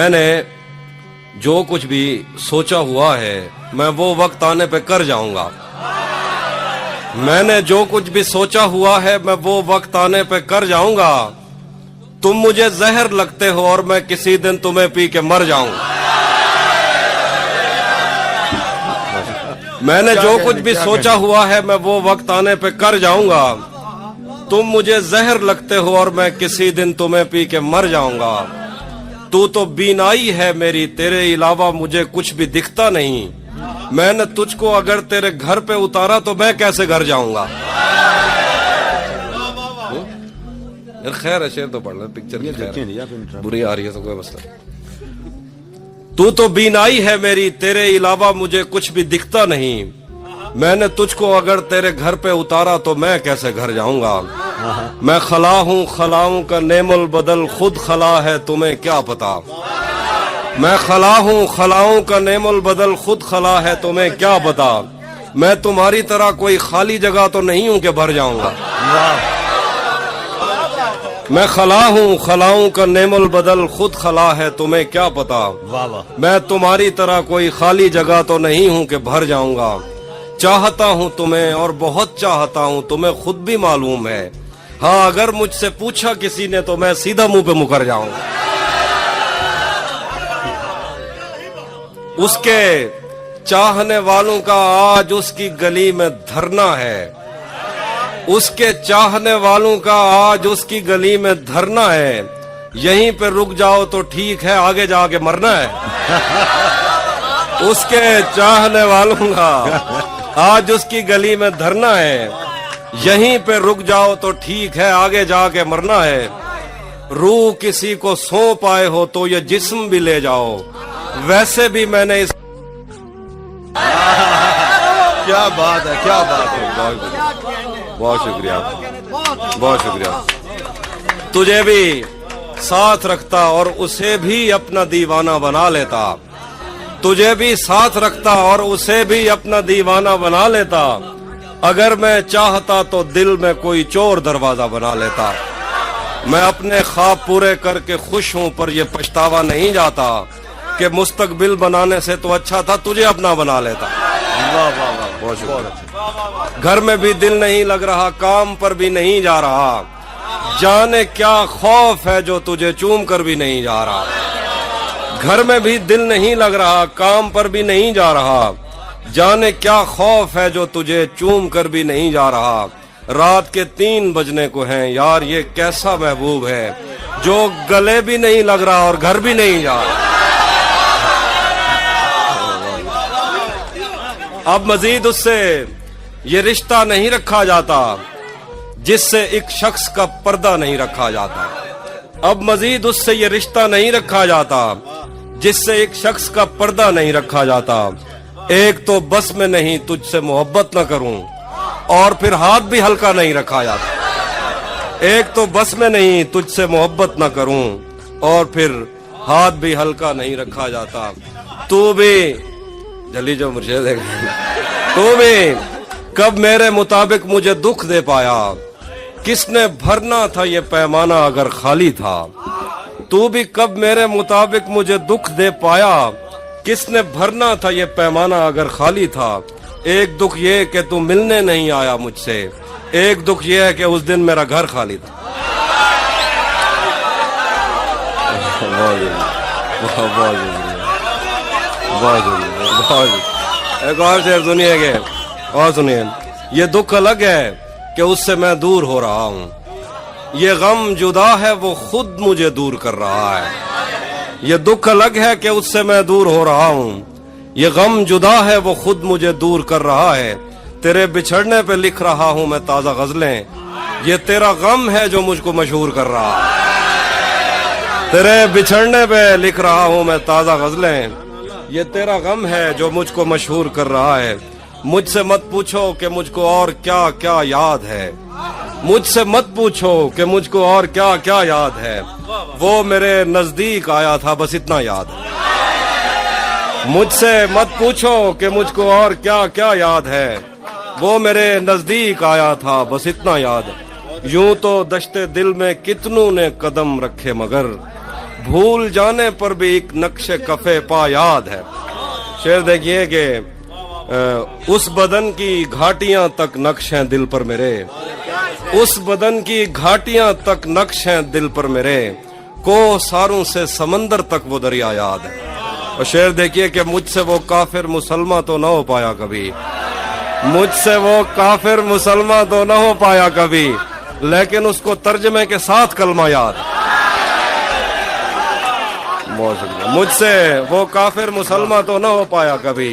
میں نے جو कुछ भी सोचा हुआ है मैं वो वक्त आने पे कर जाऊंगा। मैंने जो कुछ भी सोचा हुआ है मैं वो वक्त आने पे कर जाऊंगा। तुम मुझे जहर लगते हो और मैं किसी दिन तुम्हें पी के मर जाऊंगा। मैंने जो कुछ भी सोचा हुआ है मैं वो वक्त आने पे कर जाऊंगा। तुम मुझे जहर लगते हो और मैं किसी दिन तुम्हें पी के मर जाऊंगा। तू तो बीनाई है मेरी, तेरे अलावा मुझे कुछ भी दिखता नहीं। मैंने तुझको अगर तेरे घर पे उतारा तो मैं कैसे घर जाऊंगा। खैर है, शेर तो पढ़ लो, पिक्चर की खैर बुरी आ रही है तो कोई मसला। तू तो बीनाई है मेरी, तेरे अलावा मुझे कुछ भी दिखता नहीं। मैंने तुझको अगर तेरे घर पे उतारा तो मैं कैसे घर जाऊंगा। मैं खला हूँ खलाऊं का नेमुल बदल, खुद खला है तुम्हें क्या पता। मैं खला हूँ खलाऊं का नेमुल बदल, खुद खला है तुम्हें क्या पता। मैं तुम्हारी तरह कोई खाली जगह तो नहीं हूं कि भर जाऊंगा। मैं खला हूँ खलाऊं का नेमुल बदल, खुद खला है तुम्हें क्या पता। मैं तुम्हारी तरह कोई खाली जगह तो नहीं हूं कि भर जाऊंगा। चाहता हूं तुम्हें और बहुत चाहता हूं, तुम्हें खुद भी मालूम है। हाँ, अगर मुझसे पूछा किसी ने तो मैं सीधा मुंह पे मुकर जाऊंगा। उसके चाहने वालों का आज उसकी गली में धरना है। उसके चाहने वालों का आज उसकी गली में धरना है। यहीं पे रुक जाओ तो ठीक है, आगे जाके मरना है। उसके चाहने वालों का आज उसकी गली में धरना है। यहीं पे रुक जाओ तो ठीक है, आगे जाके मरना है। रूह किसी को सौंप आए हो तो ये जिस्म भी ले जाओ। वैसे भी मैंने इस क्या बात है, क्या बात है। बहुत शुक्रिया, बहुत शुक्रिया। तुझे भी साथ रखता और उसे भी अपना दीवाना बना लेता। तुझे भी साथ रखता और उसे भी अपना दीवाना बना लेता। अगर मैं चाहता तो दिल में कोई चोर दरवाजा बना लेता। मैं अपने ख्वाब पूरे करके खुश हूं, पर यह पछतावा नहीं जाता कि मुस्तकबिल बनाने से तो अच्छा था तुझे अपना बना लेता। वाह वाह वाह, बहुत शुक्रिया। घर में भी दिल नहीं लग रहा, काम पर भी नहीं जा रहा। जाने क्या खौफ है जो तुझे चूम कर भी नहीं जा रहा। घर में भी दिल नहीं लग रहा, काम पर भी नहीं जा रहा। जाने क्या खौफ है जो तुझे चूम कर भी नहीं जा रहा। रात के 3 बजने को हैं, यार ये कैसा महबूब है जो गले भी नहीं लग रहा और घर भी नहीं जा रहा। अब मजीद उससे ये रिश्ता नहीं रखा जाता जिससे एक शख्स का पर्दा नहीं रखा जाता। अब मजीद उससे ये रिश्ता नहीं रखा जाता जिससे एक शख्स का पर्दा नहीं रखा जाता। एक तो बस में नहीं तुझसे मोहब्बत न करूं, और फिर हाथ भी हल्का नहीं रखा जाता। एक तो बस में नहीं तुझसे मोहब्बत न करूं, और फिर हाथ भी हल्का नहीं रखा जाता। तू भी जल्दी जो मुर्शिद है, तू भी कब मेरे मुताबिक मुझे दुख दे पाया। किसने भरना था ये पैमाना अगर खाली था। तू भी कब मेरे मुताबिक मुझे दुख दे पाया। किसने भरना था ये पैमाना अगर खाली था। एक दुख ये कि तू मिलने नहीं आया मुझसे। एक दुख ये है कि उस दिन मेरा घर खाली था। एक और शेर सुनिए के, और सुनिए। ये दुख अलग है कि उससे मैं दूर हो रहा हूँ। ये गम जुदा है वो खुद मुझे दूर कर रहा है। ये दुख अलग है कि उससे मैं दूर हो रहा हूँ। ये गम जुदा है वो खुद मुझे दूर कर रहा है। तेरे बिछड़ने पे लिख रहा हूँ मैं ताजा गजलें। ये तेरा गम है जो मुझको मशहूर कर रहा है। तेरे बिछड़ने पे लिख रहा हूँ मैं ताजा गजलें। ये तेरा गम है जो मुझको मशहूर कर रहा है। मुझसे मत पूछो कि मुझको और क्या क्या याद है। मुझसे मत पूछो कि मुझको और क्या क्या याद है। वो मेरे नजदीक आया था बस इतना याद है। मुझसे मत पूछो कि मुझको और क्या क्या याद है। वो मेरे नजदीक आया था बस इतना याद है। यूं तो दश्ते दिल में कितनों ने कदम रखे मगर भूल जाने पर भी एक नक्शे कफे पा याद है। शेर देखिए कि उस बदन की घाटियां तक नक्श हैं दिल पर मेरे, उस बदन की घाटियां तक नक्श हैं दिल पर मेरे, को सारों से समंदर तक वो दरिया याद है। और शेर देखिए कि मुझसे वो काफिर मुसलमान तो न हो पाया कभी, मुझसे वो काफिर मुसलमान तो न हो पाया कभी, लेकिन उसको तर्जमे के साथ कलमा याद है। बहुत शुक्रिया। मुझसे वो काफिर मुसलमान तो न हो पाया कभी,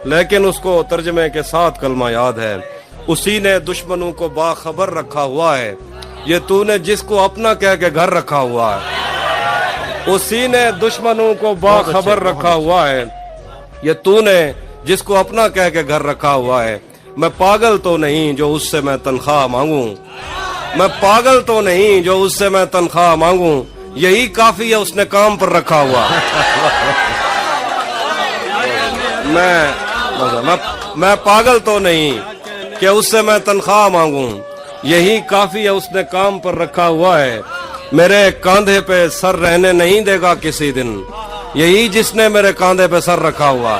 लेकिन उसको तर्जमे के साथ कलमा याद है। उसी ने दुश्मनों को बाखबर रखा हुआ है, ये तूने जिसको अपना कह के घर रखा हुआ है। उसी ने दुश्मनों को बाखबर रखा हुआ है, ये तूने जिसको अपना कह के घर रखा हुआ है। मैं पागल तो नहीं जो उससे मैं तनख्वाह मांगू, मैं पागल तो नहीं जो उससे मैं तनख्वाह मांगू, यही काफी है उसने काम पर रखा हुआ। मैं पागल तो नहीं कि उससे मैं तनख्वाह मांगू, यही काफी है उसने काम पर रखा हुआ है। मेरे कांधे पे सर रहने नहीं देगा किसी दिन, यही जिसने मेरे कांधे पे सर रखा हुआ।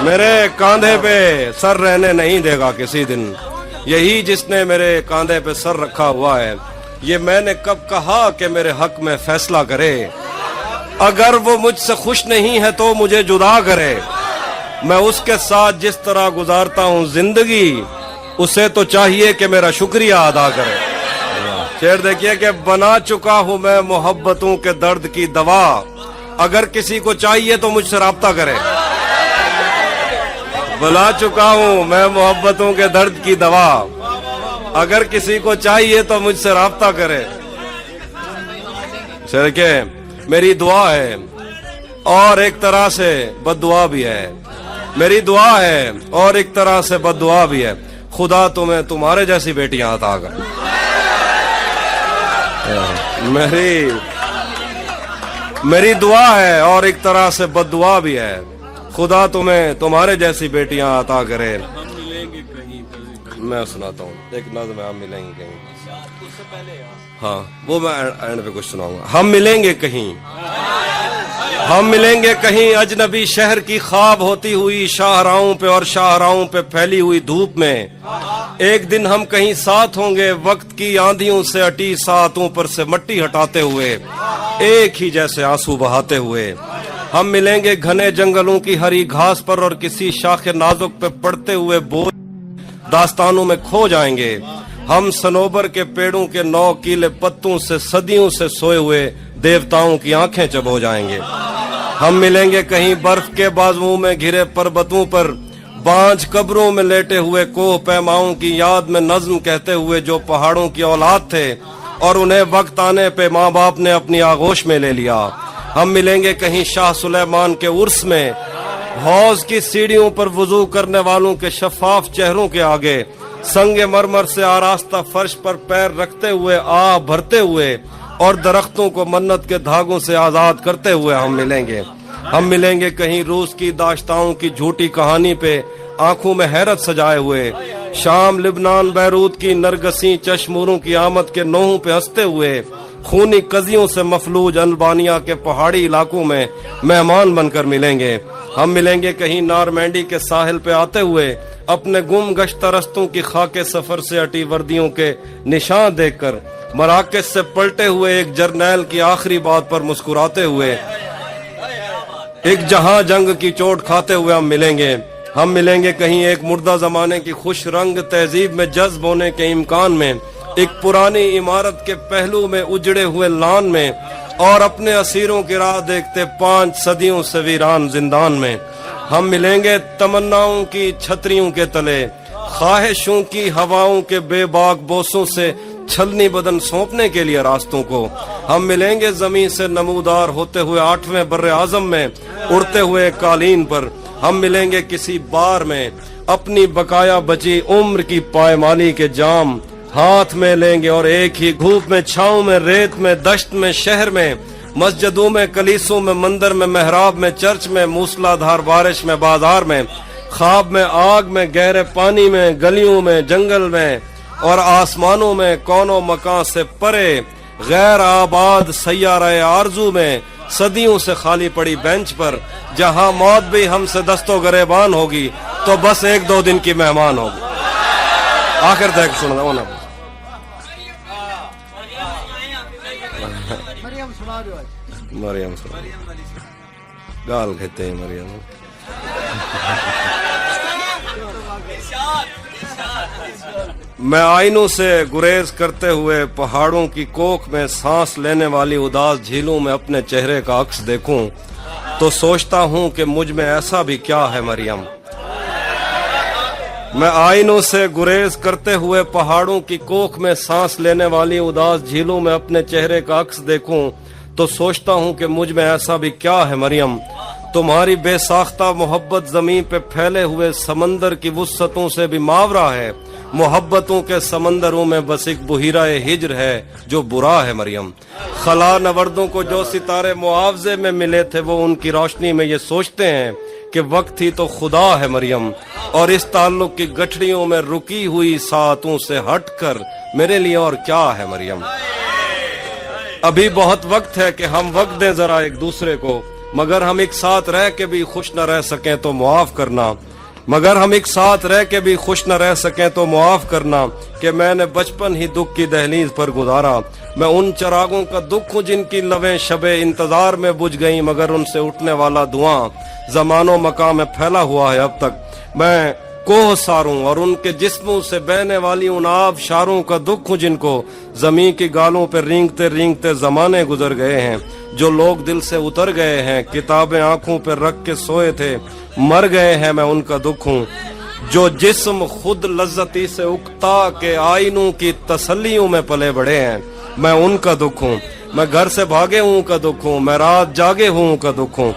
मेरे कांधे पे सर रहने नहीं देगा किसी दिन, यही जिसने मेरे कांधे पे सर रखा हुआ है। ये मैंने कब कहा कि मेरे हक में फैसला करे, अगर वो मुझसे खुश नहीं है तो मुझे जुदा करे। मैं उसके साथ जिस तरह गुजारता हूँ जिंदगी, उसे तो चाहिए कि मेरा शुक्रिया अदा करे। शेर देखिए कि बना चुका हूँ मैं मोहब्बतों के दर्द की दवा, अगर किसी को चाहिए तो मुझसे राब्ता करे। बना चुका हूँ मैं मोहब्बतों के दर्द की दवा, अगर किसी को चाहिए तो मुझसे राब्ता करे। शेर के मेरी दुआ है और एक तरह से बद्दुआ भी है, मेरी दुआ है और एक तरह से बद्दुआ भी है, खुदा तुम्हें तुम्हारे जैसी बेटियां अता कर। मेरी दुआ है और एक तरह से बद्दुआ भी है, खुदा तुम्हें तुम्हारे जैसी बेटियां अता करे। मैं सुनाता हूँ एक नज़्म है, हम मिलेंगे कहीं। हाँ वो मैं एंड पे कुछ सुनाऊंगा। हम मिलेंगे कहीं, हम मिलेंगे कहीं अजनबी शहर की ख्वाब होती हुई शाहराहों पे और शाहराहों पे फैली हुई धूप में। एक दिन हम कहीं साथ होंगे वक्त की आंधियों से अटी सातों पर से मट्टी हटाते हुए, एक ही जैसे आंसू बहाते हुए। हम मिलेंगे घने जंगलों की हरी घास पर और किसी शाखे नाजुक पे पड़ते हुए बोझ दास्तानों में खो जाएंगे। हम सनोबर के पेड़ों के 9 कीले पत्तों से सदियों से सोए हुए देवताओं की आंखें चबो जाएंगे। हम मिलेंगे कहीं बर्फ के बाजुओं में घिरे पर्वतों पर, बांझ कब्रों में लेटे हुए कोह पैमाओं की याद में नज्म कहते हुए जो पहाड़ों की औलाद थे और उन्हें वक्त आने पे माँ बाप ने अपनी आगोश में ले लिया। हम मिलेंगे कहीं शाह सुलेमान के उर्स में, हौज की सीढ़ियों पर वुजू करने वालों के शफाफ चेहरों के आगे, संगे मरमर से आरास्ता फर्श पर पैर रखते हुए आह भरते हुए और दरख्तों को मन्नत के धागों से आजाद करते हुए हम मिलेंगे। हम मिलेंगे कहीं रूस की दाश्ताओं की झूठी कहानी पे आंखों में हैरत सजाए हुए, शाम लिबनान बैरूत की नरगसी चश्मूरों की आमद के नोहों पे हंसते हुए, खूनी कजियों से मफलूज अल्बानिया के पहाड़ी इलाकों में मेहमान बनकर मिलेंगे। हम मिलेंगे कहीं नारमैंडी के साहिल पे आते हुए, अपने गुम गश्त रस्तों की खाके सफर से अटी वर्दियों के निशान देखकर, मराकश से पलटे हुए एक जर्नैल की आखिरी बात पर मुस्कुराते हुए, एक जहां जंग की चोट खाते हुए हम मिलेंगे। हम मिलेंगे कहीं एक मुर्दा जमाने की खुश रंग तहजीब में जज्ब होने के इम्कान में, एक पुरानी इमारत के पहलू में उजड़े हुए लान में, और अपने असीरों की राह देखते 5 सदियों से वीरान जिंदान में। हम मिलेंगे तमन्नाओं की छतरियों के तले, ख्वाहिशों की हवाओं के बेबाक बोसों से छलनी बदन सौंपने के लिए रास्तों को। हम मिलेंगे जमीन से नमूदार होते हुए 8वें बर्रे आजम में उड़ते हुए कालीन पर। हम मिलेंगे किसी बार में अपनी बकाया बची उम्र की पायमाली के जाम हाथ में लेंगे और एक ही धूप में छाँव में रेत में दश्त में शहर में मस्जिदों में कलीसों में मंदिर में मेहराब में चर्च में मूसलाधार बारिश में बाजार में ख्वाब में आग में गहरे पानी में गलियों में जंगल में और आसमानों में कौनों मकान से परे غیر آباد سیارہ آرزو میں صدیوں سے خالی پڑی بینچ پر جہاں موت بھی ہم سے دست و گریبان ہوگی تو بس ایک دو دن کی مہمان ہوگی. آخر تک سننا ہونا مریم سنا گال کہتے ہیں مریم. میں آئینوں سے گریز کرتے ہوئے پہاڑوں کی کوکھ میں سانس لینے والی اداس جھیلوں میں اپنے چہرے کا عکس دیکھوں تو سوچتا ہوں کہ مجھ میں ایسا بھی کیا ہے مریم. میں آئینوں سے گریز کرتے ہوئے پہاڑوں کی کوکھ میں سانس لینے والی اداس جھیلوں میں اپنے چہرے کا عکس دیکھوں تو سوچتا ہوں کہ مجھ میں ایسا بھی کیا ہے مریم. تمہاری بے ساختہ محبت زمین پہ پھیلے ہوئے سمندر کی وسعتوں سے بھی ماورا ہے. محبتوں کے سمندروں میں بس ایک بحیرہ ہجر ہے جو برا ہے مریم. خلا نوردوں کو جو ستارے معاوضے میں ملے تھے وہ ان کی روشنی میں یہ سوچتے ہیں کہ وقت ہی تو خدا ہے مریم. اور اس تعلق کی گٹھڑیوں میں رکی ہوئی ساعتوں سے ہٹ کر میرے لیے اور کیا ہے مریم. ابھی بہت وقت ہے کہ ہم وقت دیں ذرا ایک دوسرے کو, مگر ہم ایک ساتھ رہ کے بھی خوش نہ رہ سکیں تو معاف کرنا. مگر ہم ایک ساتھ رہ کے بھی خوش نہ رہ سکیں تو معاف کرنا کہ میں نے بچپن ہی دکھ کی دہلیز پر گزارا. میں ان چراغوں کا دکھ ہوں جن کی لویں شب انتظار میں بجھ گئیں, مگر ان سے اٹھنے والا دھواں زمان و مکان میں پھیلا ہوا ہے اب تک. میں کوہ ساروں اور ان کے جسموں سے بہنے والی ان آب شاروں کا دکھ ہوں جن کو زمین کی گالوں پہ رینگتے رینگتے زمانے گزر گئے ہیں. جو لوگ دل سے اتر گئے ہیں, کتابیں آنکھوں پہ رکھ کے سوئے تھے, مر گئے ہیں, میں ان کا دکھ ہوں. جو جسم خود لذتی سے اکتا کے آئینوں کی تسلیوں میں پلے بڑے ہیں, میں ان کا دکھ ہوں. میں گھر سے بھاگے ہوں کا دکھ ہوں, میں رات جاگے ہوں کا دکھ ہوں.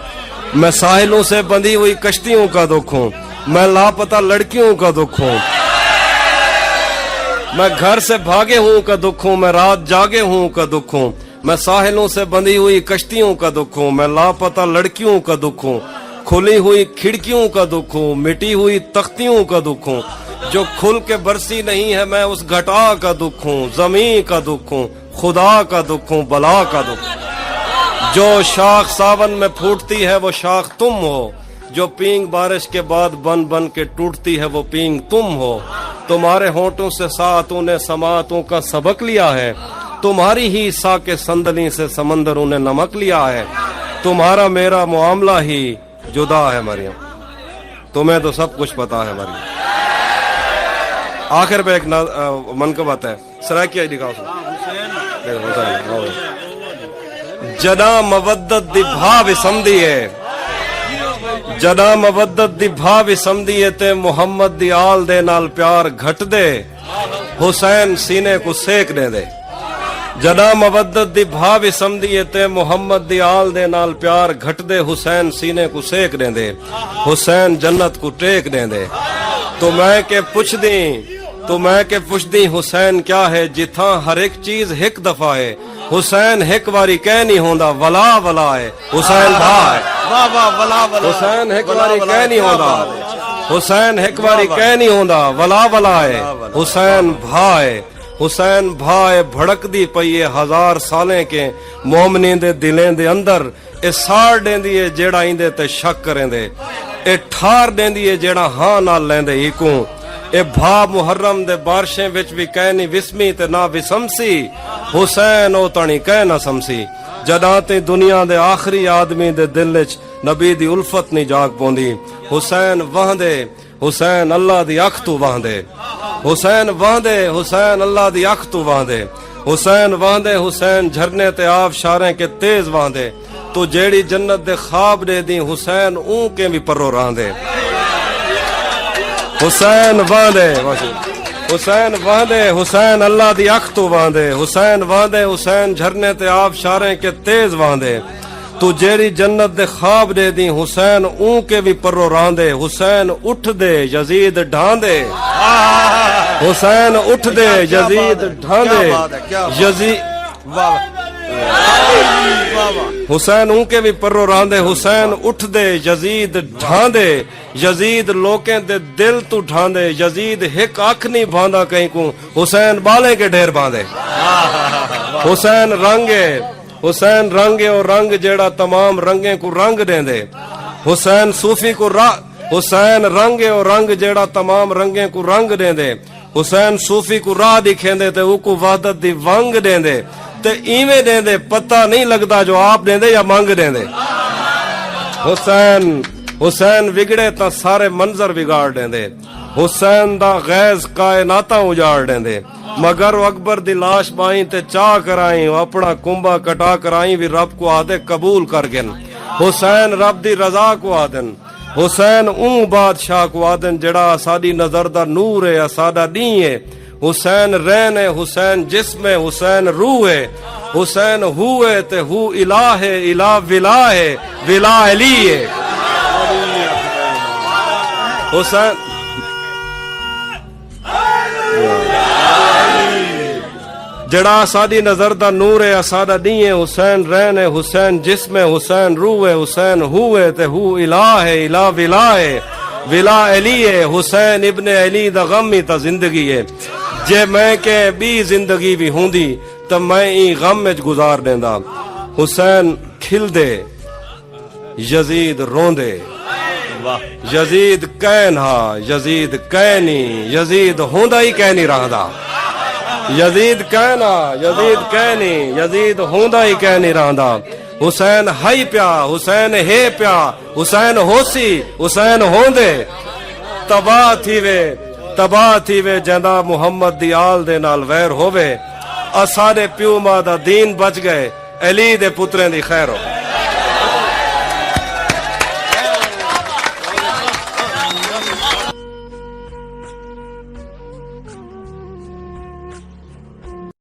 میں ساحلوں سے بندھی ہوئی کشتیوں کا دکھ ہوں, میں لاپتہ لڑکیوں کا دکھ ہوں. میں گھر سے بھاگے ہوں کا دکھ ہوں, میں رات جاگے ہوں کا دکھ ہوں. میں ساحلوں سے بندھی ہوئی کشتیوں کا دکھ ہوں, میں لاپتہ لڑکیوں کا دکھ ہوں. کھلی ہوئی کھڑکیوں کا دکھ ہوں, مٹی ہوئی تختیوں کا دکھ ہوں. جو کھل کے برسی نہیں ہے میں اس گھٹا کا دکھ ہوں. زمین کا دکھ ہوں, خدا کا دکھ ہوں, بلا کا دکھ. جو شاخ ساون میں پھوٹتی ہے وہ شاخ تم ہو. جو پینگ بارش کے بعد بن بن کے ٹوٹتی ہے وہ پینگ تم ہو. تمہارے ہونٹوں سے ساعتوں نے سماعتوں کا سبق لیا ہے. تمہاری ہی سا کے سندلی سے سمندروں نے نمک لیا ہے. تمہارا میرا معاملہ ہی جدا ہے مریم. تمہیں تو سب کچھ پتا ہے مریم. آخر پہ ایک منقبت ہے, سرائکیہ دکھاؤ. جنا مودت دی بھا وسمدی ہے, جنا مودت دی بھا وسمدی ہے تے محمد دی آل دے نال پیار گھٹ دے, حسین سینے کو سیکنے دے. جنا مودت دی بھا وسمدی ہے تے محمد دی آل دے نال پیار گھٹ دے, حسین سینے کو سیکنے دے, حسین جنت کو ٹیک دے دے. تو میں کہ پوچھ دی حسین کیا ہے, جتھاں ہر ایک چیز ایک دفعہ ہے. حسین ایک واری کہہ نہیں ہوندا ولا ولا ہے, حسین بھا ہے. حسین ایک واری کہہ نہیں ہوندا, حسین ایک واری کہہ نہیں ہوندا ولا ولا ہے, حسین بھا ہے. حسین بھائے بھڑک دی پئی ہزار سالیں کے مومنین دے دلیں دے اندر. اے سار دیندی ہے جیڑا ایندے تے شک کریں دے, اے ٹھار دیندی ہے جیڑا ہاں نال لیندے ایکوں. اے بھا محرم دے بارشیں وچ بھی کہہ نہیں وسمی تے نہ وسمسی, حسین او تانی کہہ نہ سمسی. جداں تے دنیا دے آخری آدمی دے دل وچ نبی دی الفت نہیں جاگ پوندی. حسین وہندے, حسین اللہ دی اکھ تو وہندے. حسین وہندے, حسین اللہ دی اکھ تو وہندے. حسین وہندے, حسین جھرنے تے آب شاریں کے تیز وہندے. تو جیڑی جنت دے خواب دے دی حسین اون کے بھی پرو راندے. حسین وہندے, حسین وہندے, حسین اللہ دی اکھ تو وہندے. حسین وہندے, حسین جھرنے تے آب شاریں کے تیز وہندے. تو جیڑی جنت دے خواب دے دی حسین اون کے بھی پرو راندے. حسین اٹھ دے یزید ڈھاندے, حسین اٹھ دے یزید ڈھاندے. یزید حسین ان کے بھی پرو راندے حسین اٹھ دے یزید ڈھاندے یزید لوکیں دے دل تو ڈھاندے یزید ہک اکھ نہیں بھاندا کہیں کو حسین بالے کے ڈھیر باندھے حسین رنگے اور رنگ جیڑا تمام رنگیں کو رنگ دیں دے حسین صوفی کو حسین رنگے اور رنگ جیڑا تمام رنگیں کو رنگ دیں دے حسین صوفی کو راہ دکھیں دے تے او کو وحدت دی ونگ دیں دے تے ایویں دیں دے پتہ نہیں لگدا جو آپ دیں دے یا مانگ دیں دے حسین وگڑے تا سارے منظر بگاڑ دیں دے حسین دا غیظ کائناتاں اجاڑ دیں دے مگر وہ اکبر دی لاش بائیں تے چاہ کرائیں اپنا کنبا کٹا کرائیں بھی رب کو آدھے قبول کر گن حسین رب دی رضا کو آدن حسین اون بادشاہ کو آدن جڑا ساڈی نظر دا نور ہے ساڈا دین ہے حسین رین ہے حسین جسم ہے حسین روح ہے حسین ہو ہے تے ہو الہ ہے الہ ولا ہے ولا علی ہے حسین جڑا ساڈی نظر دا نور ہے ساڈا دین ہے حسین رین ہے حسین جسم ہے حسین روح ہے حسین ہو ہے تے ہو الہ ہے الہ ولا ہے ولا علی ہے حسین ابن علی دا غم ہی تا زندگی ہے جے میں کہ بھی زندگی بھی ہوندی تے میں ای غم وچ گزار دیندا حسین کھل دے یزید روندے یزید کہن ہا یزید کہنی یزید ہوندا ہی کہنی رہندا یزید کہنا یزید کہنی یزید ہوندا ہی کہنی رہندا حسین ہائی پیا حسین ہے پیا حسین ہوسی حسین ہوندے تباہ تھی وے جندا محمد دی آل دے نال ویر ہووے اساڈے پیو ماں دا دین بچ گئے علی دے پتریں دی خیر ہو